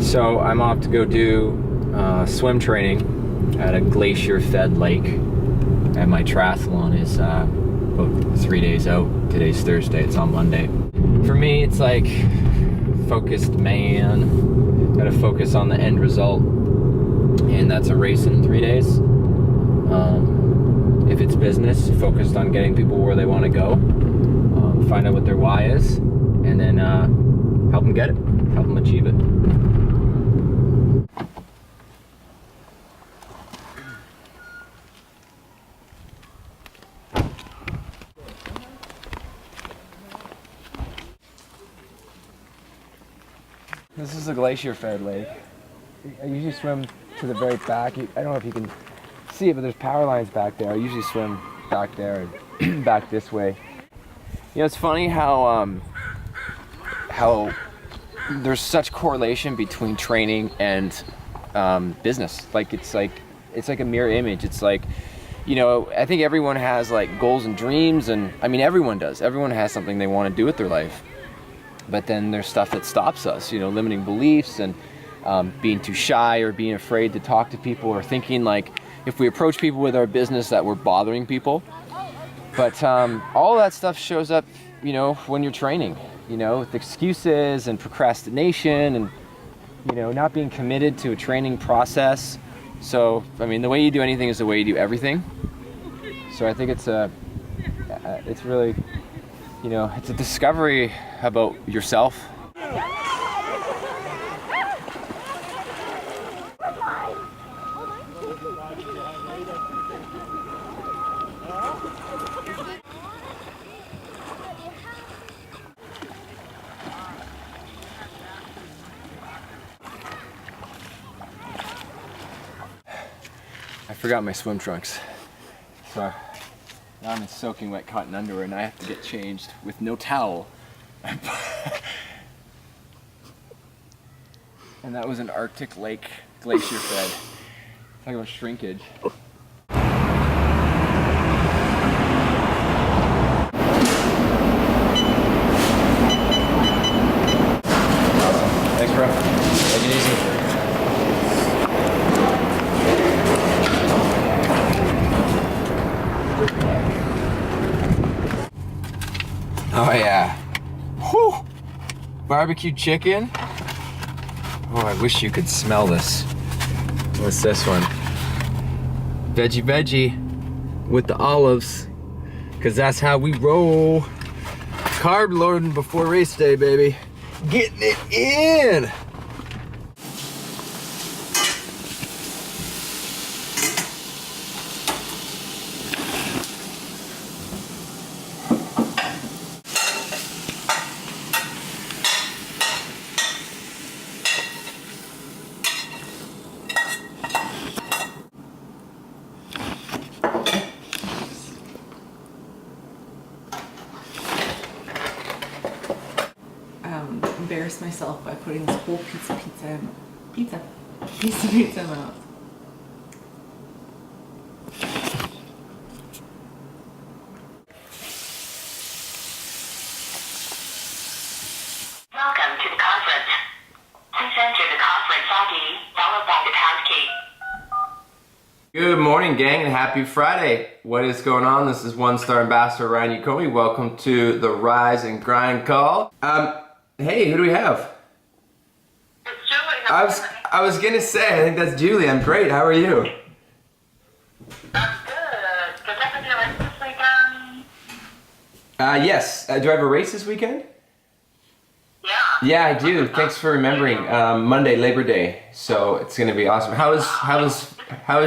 So I'm off to go do swim training at a glacier-fed lake, and my triathlon is about 3 days out. Today's Thursday, it's on Monday. For me, it's like focused man, gotta focus on the end result, and that's a race in 3 days. If it's business, focused on getting people where they want to go, find out what their why is, and then help them get it, help them achieve it. This is a glacier-fed lake. I usually swim to the very back. I don't know if you can see it, but there's power lines back there. I usually swim back there and back this way. You know, it's funny how there's such correlation between training and business. It's like a mirror image. It's like, you know, I think everyone has like goals and dreams, and I mean everyone does. Everyone has something they want to do with their life. But then there's stuff that stops us, you know, limiting beliefs and being too shy or being afraid to talk to people, or thinking like if we approach people with our business that we're bothering people. But all that stuff shows up, you know, when you're training, you know, with excuses and procrastination and, you know, not being committed to a training process. So, I mean, the way you do anything is the way you do everything. So I think it's really, you know, it's a discovery about yourself. I forgot my swim trunks. So now I'm in soaking wet cotton underwear and I have to get changed with no towel. And that was an Arctic lake glacier fed. Talk about shrinkage. Thanks, bro. Take it easy. Oh yeah. Whew. Barbecue chicken. Oh, I wish you could smell this. What's this one? Veggie with the olives, because that's how we roll. Carb loading before race day, baby. Getting it in. Embarrass myself by putting this whole piece of pizza in my mouth. Welcome to the conference. Please enter the conference ID followed by the pound key. Good morning, gang, and happy Friday. What is going on? This is one-star ambassador Ryan Yokome. Welcome to the Rise and Grind call. Hey, who do we have? It's Julie. I was gonna say, I think that's Julie. I'm great. How are you? I'm good. Does that mean you're like this weekend? Yes. Do I have a race this weekend? Yeah. Yeah, I do. Thanks for remembering. Monday, Labor Day. So it's gonna be awesome. How was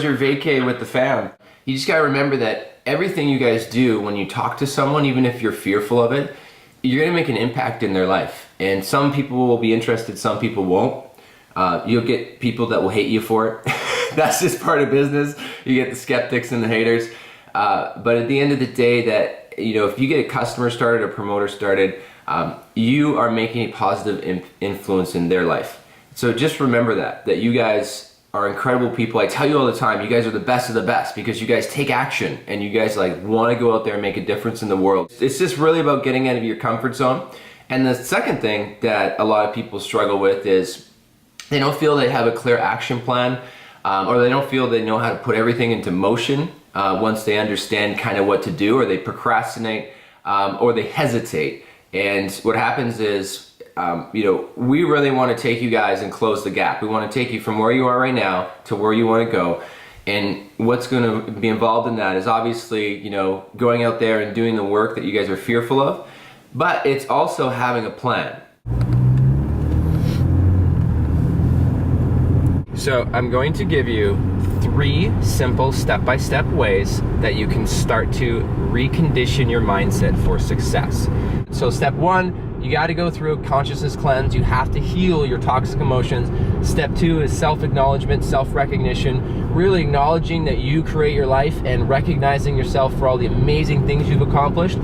your vacay with the fam? You just gotta remember that everything you guys do when you talk to someone, even if you're fearful of it, you're gonna make an impact in their life. And some people will be interested, some people won't. You'll get people that will hate you for it. That's just part of business. You get the skeptics and the haters. But at the end of the day, that, you know, if you get a customer started, a promoter started, you are making a positive influence in their life. So just remember that you guys are incredible people. I tell you all the time, you guys are the best of the best because you guys take action and you guys like want to go out there and make a difference in the world. It's just really about getting out of your comfort zone. And the second thing that a lot of people struggle with is they don't feel they have a clear action plan, or they don't feel they know how to put everything into motion once they understand kind of what to do, or they procrastinate, or they hesitate. And what happens is, you know, we really want to take you guys and close the gap. We want to take you from where you are right now to where you want to go. And what's going to be involved in that is obviously, you know, going out there and doing the work that you guys are fearful of, but it's also having a plan. So I'm going to give you 3 simple step-by-step ways that you can start to recondition your mindset for success. So step 1, you got to go through a consciousness cleanse. You have to heal your toxic emotions. Step 2 is self-acknowledgement, self-recognition, really acknowledging that you create your life and recognizing yourself for all the amazing things you've accomplished.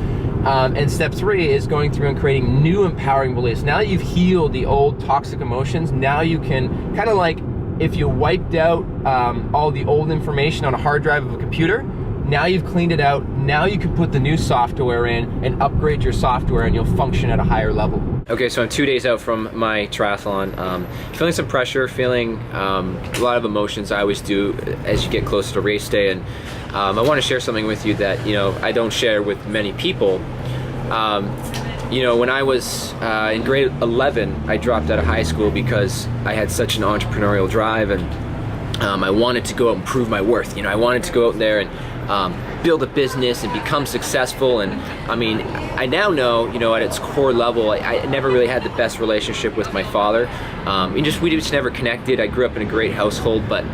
And step 3 is going through and creating new empowering beliefs. Now that you've healed the old toxic emotions, now you can kind of like if you wiped out all the old information on a hard drive of a computer, now you've cleaned it out, now you can put the new software in and upgrade your software and you'll function at a higher level. Okay, so I'm 2 days out from my triathlon. Feeling some pressure, feeling a lot of emotions. I always do as you get closer to race day, and I want to share something with you that, you know, I don't share with many people. You know, when I was in grade 11, I dropped out of high school because I had such an entrepreneurial drive, and I wanted to go out and prove my worth. You know, I wanted to go out there and build a business and become successful. And I mean, I now know, you know, at its core level, I never really had the best relationship with my father. We just never connected. I grew up in a great household, but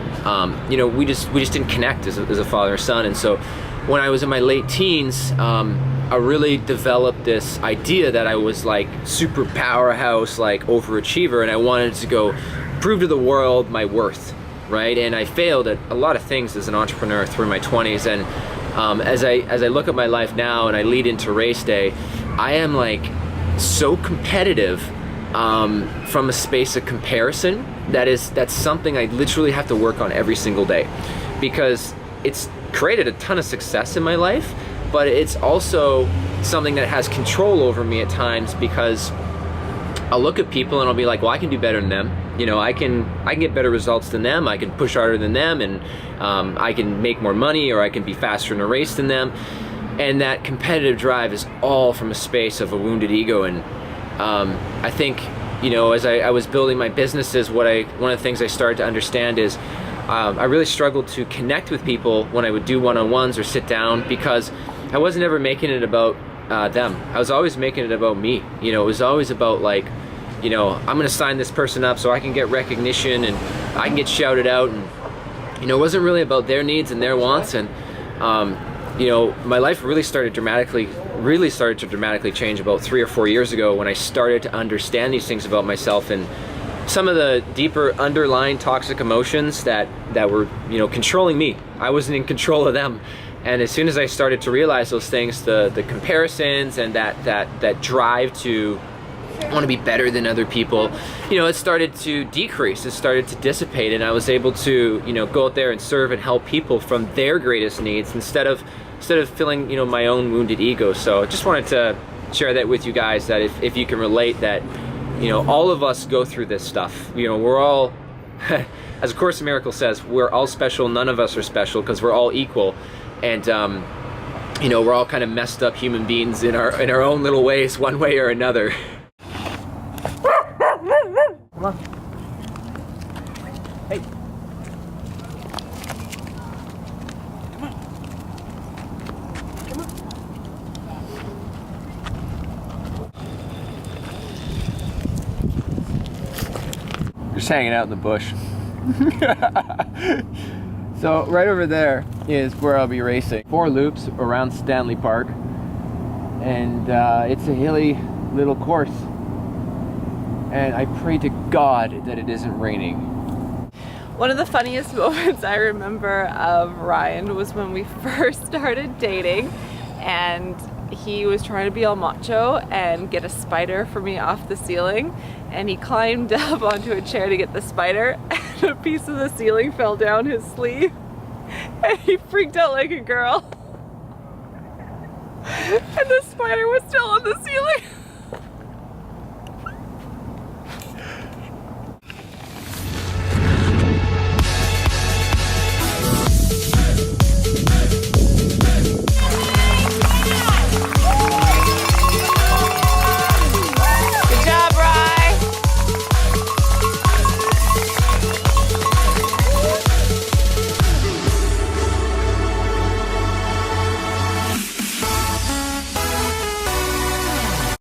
you know, we just didn't connect as a father and son. And so when I was in my late teens, I really developed this idea that I was like super powerhouse, like overachiever, and I wanted to go prove to the world my worth, right? And I failed at a lot of things as an entrepreneur through my 20s. And as I look at my life now and I lead into race day, I am like so competitive from a space of comparison. That's something I literally have to work on every single day, because it's created a ton of success in my life, but it's also something that has control over me at times, because I'll look at people and I'll be like, well, I can do better than them. You know, I can get better results than them. I can push harder than them, and I can make more money, or I can be faster in a race than them. And that competitive drive is all from a space of a wounded ego. And I think, you know, as I was building my businesses, one of the things I started to understand is I really struggled to connect with people when I would do one-on-ones or sit down, because I wasn't ever making it about them. I was always making it about me. You know, it was always about like, you know, I'm gonna sign this person up so I can get recognition and I can get shouted out, and you know, it wasn't really about their needs and their wants. And you know, my life really started to dramatically change about 3 or 4 years ago, when I started to understand these things about myself and some of the deeper underlying toxic emotions that were, you know, controlling me. I wasn't in control of them. And as soon as I started to realize those things, the comparisons and that drive to want to be better than other people, you know, it started to decrease, it started to dissipate, and I was able to, you know, go out there and serve and help people from their greatest needs instead of filling, you know, my own wounded ego. So I just wanted to share that with you guys, that if you can relate, that, you know, all of us go through this stuff. You know, we're all, as A Course in Miracles says, we're all special, none of us are special, because we're all equal. And you know, we're all kind of messed up human beings in our own little ways, one way or another. Come on. Hey. Come on. Come on. Just hanging out in the bush. So right over there is where I'll be racing. 4 loops around Stanley Park, and it's a hilly little course. And I pray to God that it isn't raining. One of the funniest moments I remember of Ryan was when we first started dating, and he was trying to be all macho and get a spider for me off the ceiling, and he climbed up onto a chair to get the spider, and a piece of the ceiling fell down his sleeve, and he freaked out like a girl. And the spider was still on the ceiling.